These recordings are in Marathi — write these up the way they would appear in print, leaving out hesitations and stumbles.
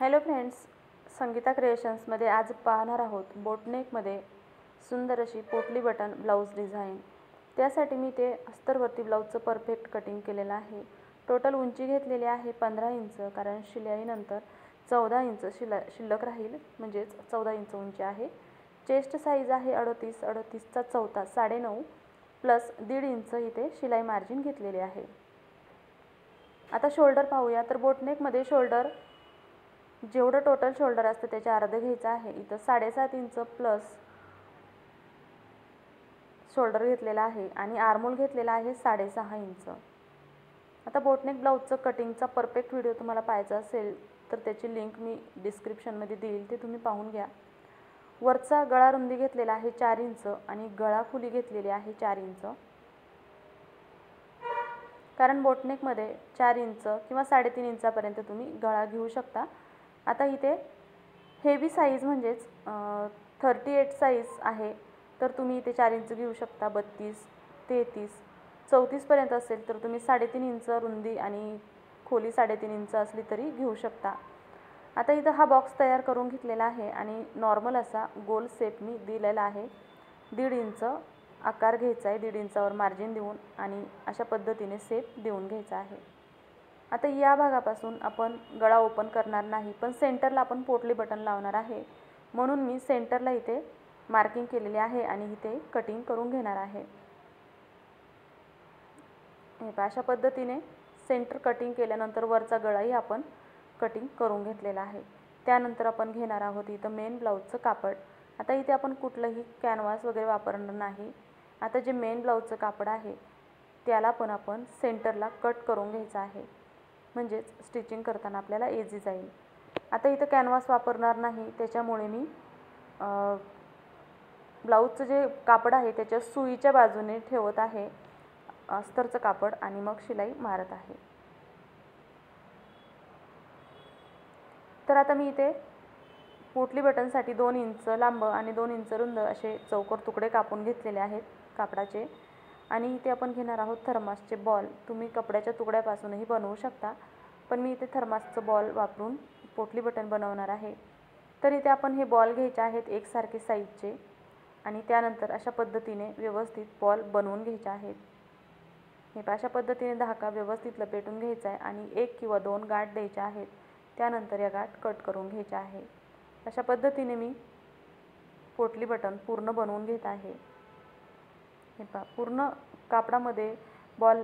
हॅलो फ्रेंड्स, संगीता क्रिएशन्समध्ये आज पाहणार आहोत बोटनेकमध्ये सुंदर अशी पोटली बटन ब्लाऊज डिझाईन। त्यासाठी मी ते अस्तरवरती ब्लाऊजचं परफेक्ट कटिंग केलेलं आहे। टोटल उंची घेतलेली आहे 15 इंच, कारण शिलाईनंतर 14 इंच शिल्लक राहील, म्हणजेच 14 इंच उंची आहे। चेस्ट साईज आहे 38, 38चा चौथा 9.5 प्लस 1.5 इंच इथे शिलाई मार्जिन घेतलेली आहे। आता शोल्डर पाहूया। तर बोटनेकमध्ये शोल्डर जेवढं टोटल शोल्डर असतं त्याचे अर्धे घ्यायचं आहे। इथं 7.5 इंच प्लस शोल्डर घेतलेला आहे आणि आर्महोल घेतलेला आहे 6.5 इंच। आता बोटनेक ब्लाऊजचं कटिंगचा परफेक्ट व्हिडिओ तुम्हाला पाहायचा असेल तर त्याची लिंक मी डिस्क्रिप्शनमध्ये देईल, ते तुम्ही पाहून घ्या। वरचा गळा रुंदी घेतलेला आहे 4 इंच आणि गळा खुली घेतलेली आहे 4 इंच, कारण बोटनेकमध्ये 4 इंच किंवा 3.5 इंचापर्यंत तुम्ही गळा घेऊ शकता। आता इथे हेवी साईज म्हणजेच 38 साईज आहे, तर तुम्ही इथे 4 इंच घेऊ शकता। 32, 33, 34 पर्यंत असेल तर तुम्ही 3.5 इंच रुंदी आणि खोली 3.5 इंच असली तरी घेऊ शकता। आता इथं हा बॉक्स तयार करून घेतलेला आहे आणि नॉर्मल असा गोल शेप मी दिलेला आहे। 1.5 इंच आकार घ्यायचा आहे, 1.5 इंचावर मार्जिन देऊन आणि अशा पद्धतीने शेप देऊन घ्यायचा आहे। आता या भागापासून आपण गळा ओपन करणार नाही, पण सेंटरला आपण पोटली बटन लावणार आहे, म्हणून मी सेंटरला इथे मार्किंग केलेली आहे आणि इथे कटिंग करून घेणार आहे। हे अशा पद्धतीने सेंटर कटिंग केल्यानंतर वरचा गळाही आपण कटिंग करून घेतलेला आहे। त्यानंतर आपण घेणार आहोत इथं मेन ब्लाऊजचं कापड। आता इथे आपण कुठलंही कॅनव्हास वगैरे वापरणार नाही। आता जे मेन ब्लाऊजचं कापड आहे त्याला पण आपण सेंटरला कट करून घ्यायचं आहे, म्हणजेच स्टिचिंग करताना आपल्याला इझी जाईल। आता इथं कॅनव्हास वापरणार नाही, त्याच्यामुळे मी ब्लाऊजचं जे कापड आहे त्याच्या सुईच्या बाजूने ठेवत आहे अस्तरचं कापड आणि मग शिलाई मारत आहे। तर आता मी इथे पोटली बटनसाठी 2 इंच लांब आणि 2 इंच रुंद असे चौकोर तुकडे कापून घेतलेले आहेत कापडाचे, आणि इथे आपण घेणार आहोत थर्मासचे बॉल। तुम्ही कपड्याच्या तुकड्यापासूनही बनवू शकता, पण मी इथे थर्मासचं बॉल वापरून पोटली बटन बनवणार आहे। तर इथे आपण हे बॉल घ्यायचे आहेत एकसारखे साईजचे आणि त्यानंतर अशा पद्धतीने व्यवस्थित बॉल बनवून घ्यायचे आहेत। हे अशा पद्धतीने धागा व्यवस्थित लपेटून घ्यायचा आहे आणि 1 किंवा 2 गाठ द्यायच्या आहेत। त्यानंतर या गाठ कट करून घ्यायच्या आहे। अशा पद्धतीने मी पोटली बटन पूर्ण बनवून घेत आहे। हे पहा, पूर्ण कापडामध्ये बॉल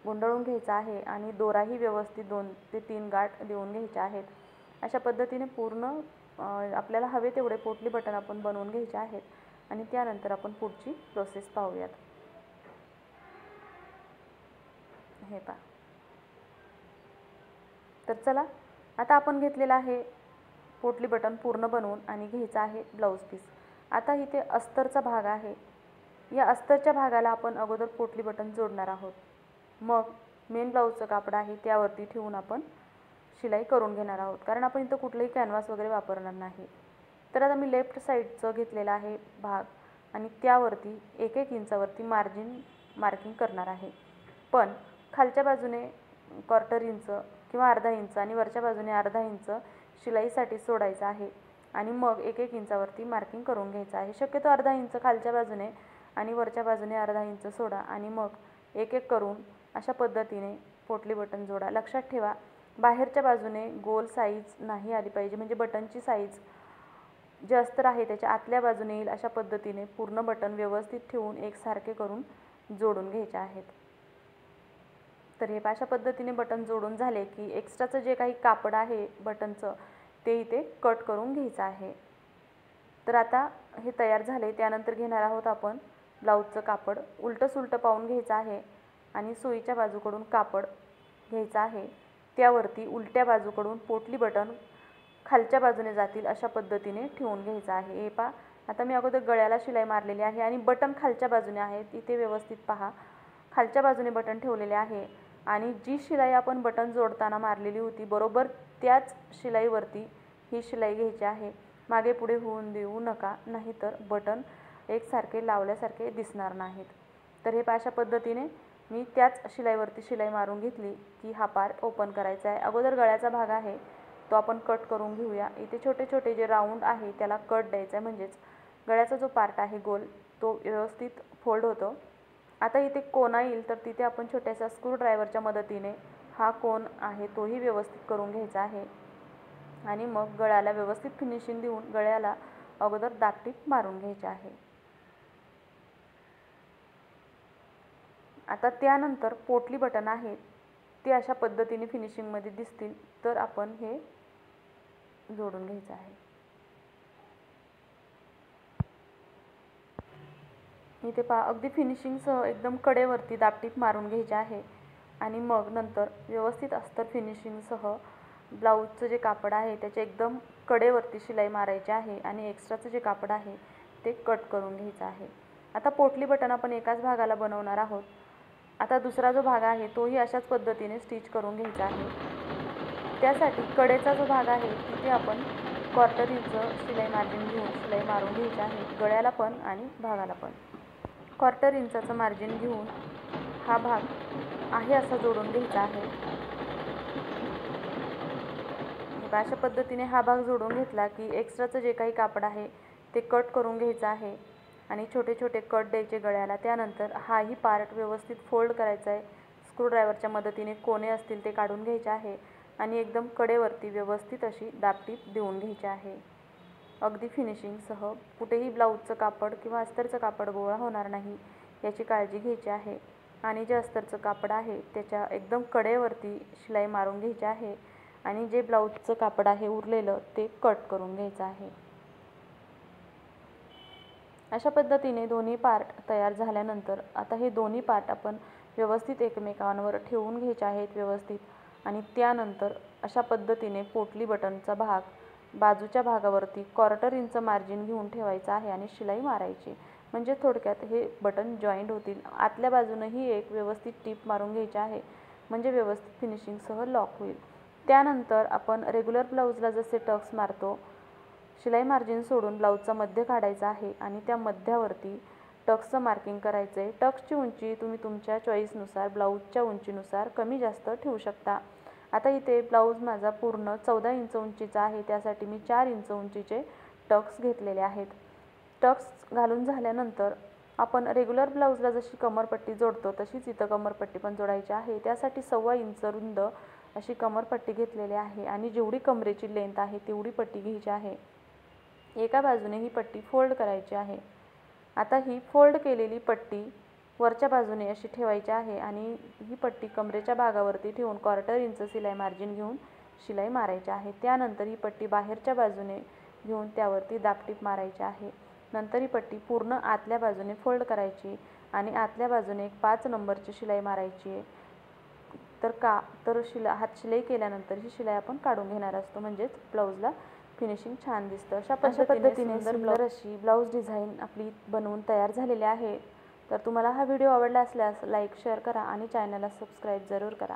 गुंडाळून घ्यायचा आहे आणि दोराही व्यवस्थित 2 ते 3 गाठ देऊन घ्यायच्या आहेत। अशा पद्धतीने पूर्ण आपल्याला हवे तेवढे पोटली बटन आपण बनवून घ्यायचे आहेत आणि त्यानंतर आपण पुढची प्रोसेस पाहूयात। हे पहा, तर चला आता आपण घेतलेला आहे पोटली बटन पूर्ण बनवून आणि घ्यायचा आहे ब्लाऊज पीस। आता इथे अस्तरचा भाग आहे, या अस्तरच्या भागाला आपण अगोदर पोटली बटन जोडणार आहोत, मग मेन ब्लाऊजचं कापड आहे त्यावरती ठेवून आपण शिलाई करून घेणार आहोत, कारण आपण इथं कुठलंही कॅनव्हास वगैरे वापरणार नाही। तर आता मी लेफ्ट साईडचं घेतलेला आहे भाग आणि त्यावरती 1-1 इंचावरती मार्किंग करणार आहे, पण खालच्या बाजूने 1/4 इंच किंवा अर्धा इंच आणि वरच्या बाजूने अर्धा इंच शिलाईसाठी सोडायचं आहे आणि मग 1-1 इंचावरती मार्किंग करून घ्यायचं आहे। शक्यतो अर्धा इंच खालच्या बाजूने आणि वरच्या बाजूने अर्धा इंच सोडा आणि मग 1-1 करून अशा पद्धतीने पोटली बटन जोडा। लक्षात ठेवा, बाहेरच्या बाजूने गोल साईज नाही आली पाहिजे, म्हणजे बटनची साईज जे अस्तर आहे त्याच्या आतल्या बाजूने येईल अशा पद्धतीने पूर्ण बटन व्यवस्थित ठेवून एकसारखे करून जोडून घ्यायचे आहेत। तर हे अशा पद्धतीने बटन जोडून झाले की एक्स्ट्राचं जे काही कापड आहे बटनचं ते इथे कट करून घ्यायचं आहे। तर आता हे तयार झाले। त्यानंतर घेणार आहोत आपण ब्लाऊजचं कापड, उलटं सुलटं पाहून घ्यायचं आहे आणि सुईच्या बाजूकडून कापड घ्यायचं आहे, त्यावरती उलट्या बाजूकडून पोटली बटन खालच्या बाजूने जातील अशा पद्धतीने ठेवून घ्यायचं आहे। हे पहा, आता मी अगोदर गळ्याला शिलाई मारलेली आहे आणि बटन खालच्या बाजूने आहेत, इथे व्यवस्थित पहा, खालच्या बाजूने बटन ठेवलेले आहे आणि जी शिलाई आपण बटन जोडताना मारलेली होती बरोबर त्याच शिलाईवरती ही शिलाई घ्यायची आहे। मागे पुढे होऊन देऊ नका, नाहीतर बटन एकसारखे लावल्यासारखे दिसणार नाहीत। तर हे अशा पद्धतीने मी त्याच शिलाईवरती शिलाई मारून घेतली की हा पार्ट ओपन करायचा आहे। अगोदर गळ्याचा भाग आहे तो आपण कट करून घेऊया। इथे छोटे छोटे जे राऊंड आहे त्याला कट द्यायचा आहे, म्हणजेच गळ्याचा जो पार्ट आहे गोल तो व्यवस्थित फोल्ड होतो। आता इथे कोना येईल तर तिथे आपण छोट्याशा स्क्रूड्रायव्हरच्या मदतीने हा कोन आहे तोही व्यवस्थित करून घ्यायचा आहे आणि मग गळ्याला व्यवस्थित फिनिशिंग देऊन गळ्याला अगोदर दाबटीप मारून घ्यायचे आहे। आता त्यानंतर पोटली बटन आहेत ते अशा पद्धतीने फिनिशिंगमध्ये दिसतील तर आपण हे जोडून घ्यायचं आहे। इथे पहा अगदी फिनिशिंगसह एकदम कडेवरती दाबटीप मारून घ्यायचे आहे आणि मग नंतर व्यवस्थित अस्तर फिनिशिंगसह ब्लाऊजचं जे कापड आहे त्याच्या एकदम कडेवरती शिलाई मारायची आहे आणि एक्स्ट्राचं जे कापड आहे ते कट करून घ्यायचं आहे। आता पोटली बटन आपण एकाच भागाला बनवणार आहोत। आता दुसरा जो भाग आहे तोही अशाच पद्धतीने स्टिच करून घ्यायचा आहे। त्यासाठी कडेचा जो भाग आहे तिथे आपण 1/4 इंच शिलाई मार्जिन घेऊन शिलाई मारून घ्यायची आहे, गळ्याला पण आणि भागाला पण। 1/4 इंचाचं मार्जिन घेऊन हा भाग आहे असा जोडून घ्यायचा आहे। अशा पद्धतीने हा भाग जोडून घेतला की एक्स्ट्राचं जे काही कापड आहे ते कट करून घ्यायचं आहे आणि छोटे छोटे कट द्यायचे गळ्याला। त्यानंतर हाही पार्ट व्यवस्थित फोल्ड करायचा आहे, स्क्रूड्रायव्हरच्या मदतीने कोने असतील ते काढून घ्यायचे आहे आणि एकदम कडेवरती व्यवस्थित अशी दाबटीप देऊन घ्यायची आहे। अगदी फिनिशिंगसह कुठेही ब्लाऊजचं कापड किंवा अस्तरचं कापड गोळा होणार नाही याची काळजी घ्यायची आहे आणि जे अस्तरचं कापड आहे त्याच्या एकदम कडेवरती शिलाई मारून घ्यायची आहे आणि जे ब्लाऊजचं कापड आहे उरलेलं ते कट करून घ्यायचं आहे। अशा पद्धतीने दोन्ही पार्ट तयार झाल्यानंतर आता हे दोन्ही पार्ट आपण व्यवस्थित एकमेकांवर ठेवून घ्यायचे आहेत व्यवस्थित आणि त्यानंतर अशा पद्धतीने पोटली बटनचा भाग बाजूच्या भागावरती 1/4 इंच मार्जिन घेऊन ठेवायचा आहे आणि शिलाई मारायची, म्हणजे थोडक्यात हे बटन जॉईंट होतील। आतल्या बाजूनही एक व्यवस्थित टीप मारून घ्यायची आहे म्हणजे व्यवस्थित फिनिशिंगसह लॉक होईल। त्यानंतर आपण रेग्युलर ब्लाऊजला जसे टक्स मारतो शिलाई मार्जिन सोडून ब्लाऊजचा मध्य काढायचा आहे आणि त्या मध्यावरती टक्सचं मार्किंग करायचं आहे। टक्सची उंची तुम्ही तुमच्या चॉईसनुसार ब्लाऊजच्या उंचीनुसार कमी जास्त ठेवू शकता। आता इथे ब्लाऊज माझा पूर्ण 14 इंच उंचीचा आहे, त्यासाठी मी 4 इंच उंचीचे टक्स घेतलेले आहेत। टक्स घालून झाल्यानंतर आपण रेग्युलर ब्लाऊजला जशी कमरपट्टी जोडतो तशीच इथं कमरपट्टी पण जोडायची आहे। त्यासाठी 1.25 इंच रुंद अशी कमरपट्टी घेतलेली आहे आणि जेवढी कमरेची लेंथ आहे तेवढी पट्टी घ्यायची आहे। एका बाजूने ही पट्टी फोल्ड करायची आहे। आता ही फोल्ड केलेली पट्टी वरच्या बाजूने अशी ठेवायची आहे आणि ही पट्टी कमरेच्या भागावरती ठेवून 1/4 इंच शिलाई मार्जिन घेऊन शिलाई मारायची आहे। त्यानंतर ही पट्टी बाहेरच्या बाजूने घेऊन त्यावरती दाबटीप मारायची आहे। नंतर ही पट्टी पूर्ण आतल्या बाजूने फोल्ड करायची आणि आतल्या बाजूने एक 5 नंबरची शिलाई मारायची आहे। तर हात शिलाई केल्यानंतर ही शिलाई आपण काढून घेणार असतो, म्हणजेच ब्लाऊजला फिनिशिंग छान दिसतं। अशा पद्धतीने सुंदर अशी ब्लाऊज डिझाईन आपली बनवून तयार झालेली आहे। तर तुम्हाला हा व्हिडिओ आवडला असल्यास लाईक शेअर करा आणि चॅनलला सबस्क्राईब जरूर करा।